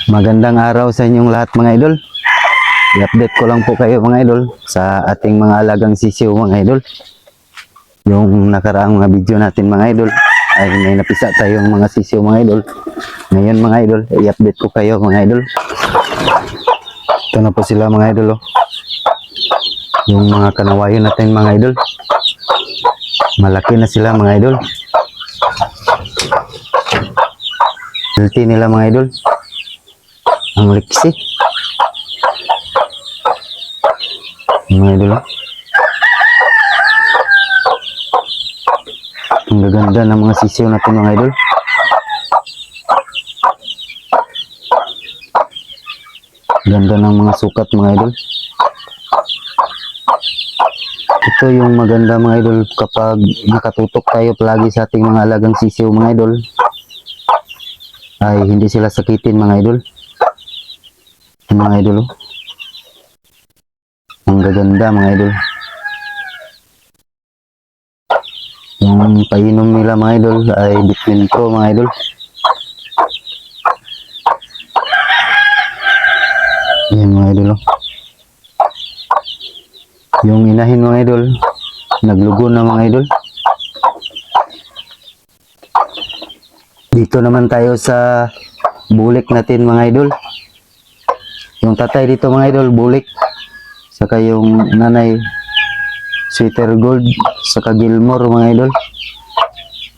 Magandang araw sa inyong lahat mga idol. I-update ko lang po kayo mga idol sa ating mga alagang sisiw mga idol. Yung nakaraang mga video natin mga idol ay may napisa tayong mga sisiw mga idol. Ngayon mga idol, i-update ko kayo mga idol. Ito na po sila mga idol oh. Yung mga kanawayo natin mga idol. Malaki na sila mga idol. Healthy nila mga idol. Ang liksi. Mga idol oh. Ang gaganda ng mga sisiw natin mga idol. Ganda ng mga sukat mga idol. Ito yung maganda mga idol kapag nakatutok tayo palagi sa ating mga alagang sisiw mga idol. Ay hindi sila sakitin mga idol. Mga idol oh. Ang gaganda mga idol. Yung painom nila mga idol ay Vitamin Pro mga idol. Yan mga idol oh. Yung inahin mga idol naglugo na mga idol. Dito naman tayo sa bulik natin mga idol. Yung tatay dito mga idol bulik, saka yung nanay Sweeter Gold, saka Gilmore mga idol.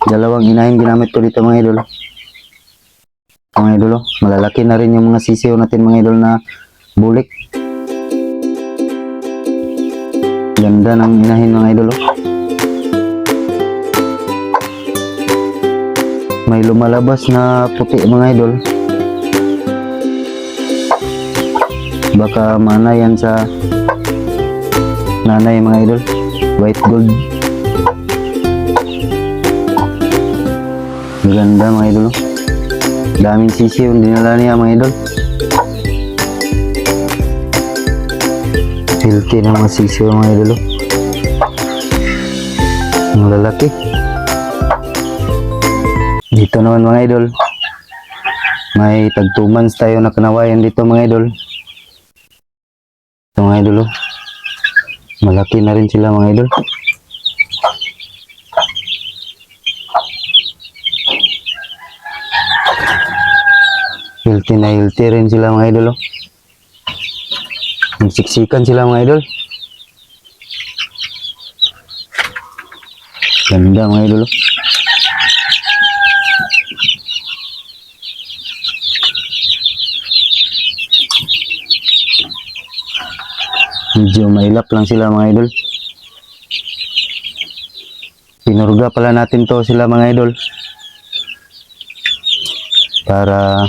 Dalawang inahin ginamit ko dito mga idol. Mga idol oh, malalaki na rin yung mga sisiw natin mga idol na bulik. Ganda ng inahin mga idol oh. May lumalabas na puti mga idol. Baka mana yan sa nanay mga idol. White gold. Ganda mga idol. Daming sisiw yung dinala niya mga idol. Healthy na mga sisiw mga idol. Ang lalaki. Dito naman mga idol. May tag 2 months tayo na kanawayan dito mga idol. Ito mga idol oh. Malaki na rin sila mga idol. Healthy na healthy rin sila mga idol oh. Nagsiksikan sila mga idol. Ganda mga idol oh. Medyo mailap lang sila mga idol. Pinurga pala natin to sila mga idol. Para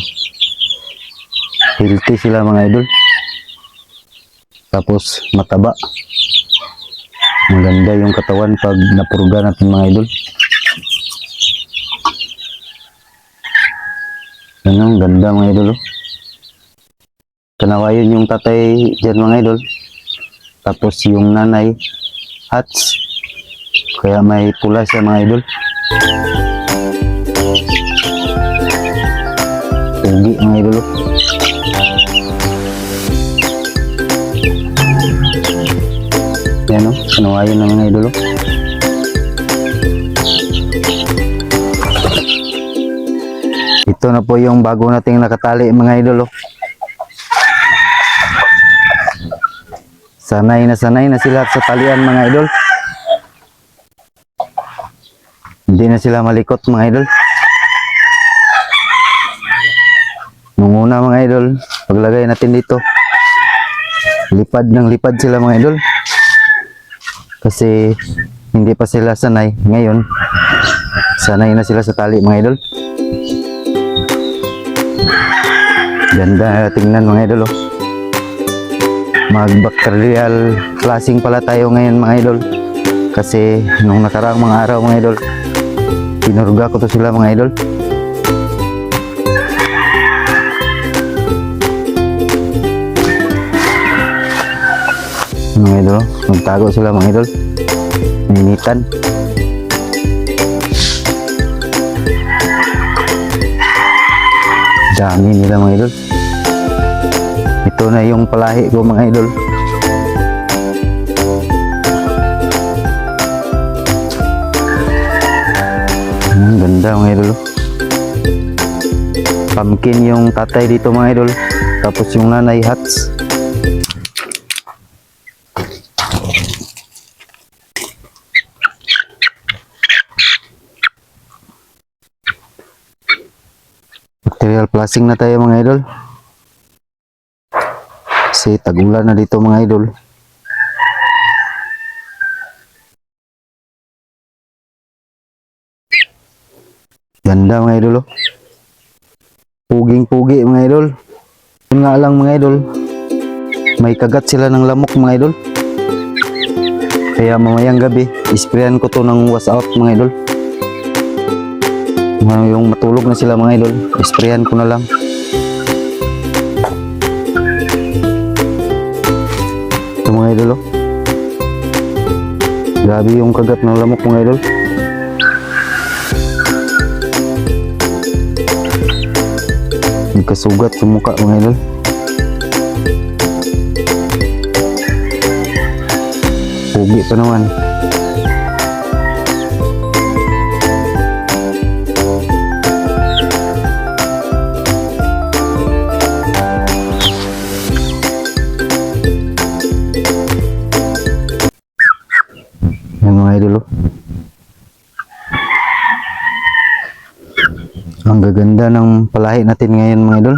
healthy sila mga idol. Tapos mataba. Maganda yung katawan pag napurga natin mga idol. Yan ang ganda mga idol. Kanawayon yung tatay dyan mga idol. Tapos yung nanay hats, kaya may pula siya mga idol. Pugi mga idol. Yan o, kanawayan ng mga idol. Ito na po yung bago nating nakatali mga idol. Sanay na sila sa talian mga idol. Hindi na sila malikot mga idol. Nung una mga idol, paglagay natin dito, lipad ng lipad sila mga idol. Kasi hindi pa sila sanay. Ngayon, sanay na sila sa tali mga idol. Ganda tingnan mga idol oh. Mag-bacterial flushing pala tayo ngayon mga idol. Kasi nung nakaraang mga araw mga idol, pinurga ko to sila mga idol. Mga idol, magtago sila mga idol. Ninitan. Dami nila mga idol. Ito na yung palahi ko mga idol. Ganda mga idol. Pumpkin yung tatay dito mga idol. Tapos yung nanay hats. Material flashing na tayo mga idol. Kasi tagulan na dito mga idol. Ganda mga idol oh. Puging-pugi mga idol. Yun nga lang mga idol, may kagat sila ng lamok mga idol. Kaya mamayang gabi, isprayan ko to ng wash out mga idol. Yung matulog na sila mga idol, isprayan ko na lang. Ito mga idol oh. Grabe yung kagat ng lamok mga idol. Nagkasugat sa mukha mga idol. Pugi pa naman. Yan mga idol oh. Ang gaganda ng palahi natin ngayon mga idol.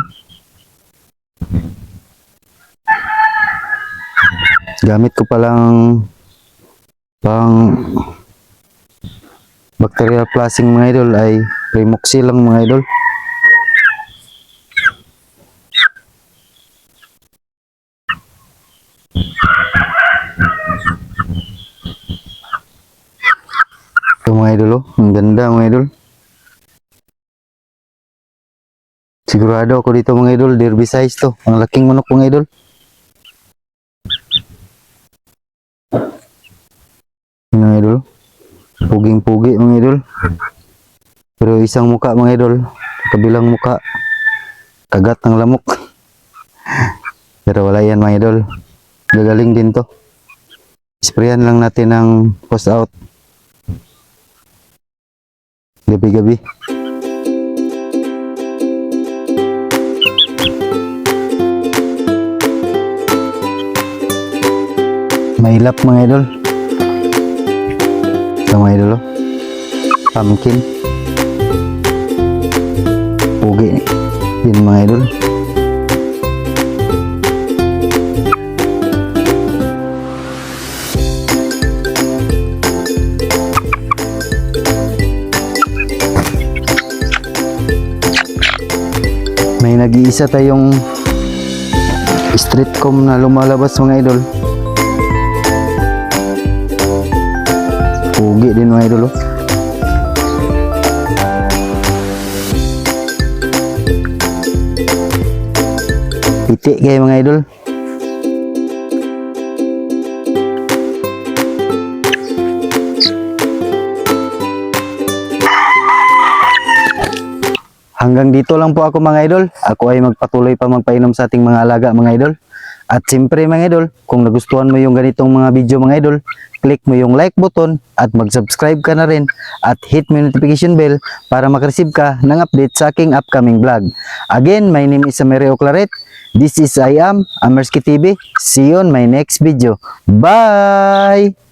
Gamit ko palang pang bacterial flashing mga idol ay Primoxil lang mga idol. Ito mga idol oh, ang ganda mga idol. Sigurado ako dito mga idol, derby size to. Ang laking manok mga idol. Mga idol, puging-pugi mga idol. Pero isang muka mga idol, kabilang muka, kagat ng lamok. Pero wala yan mga idol. Gagaling din to. Sprayan lang natin ng post out. Gabi-gabi. Mailap mga idol. Ito mga idol oh. Pumpkin. Pugi. Yun mga idol. May nag-iisa tayong street com na lumalabas mga idol. Pugi din mga idol oh. Piti kayo mga idol. Hanggang dito lang po ako mga idol. Ako ay magpatuloy pa magpainom sa ating mga alaga mga idol. At siyempre mga idol, kung nagustuhan mo yung ganitong mga video mga idol, click mo yung like button at mag-subscribe ka na rin at hit mo yung notification bell para makareceive ka ng update sa aking upcoming vlog. Again, my name is Amerio Claret. This is I am Amersky TV. See you on my next video. Bye!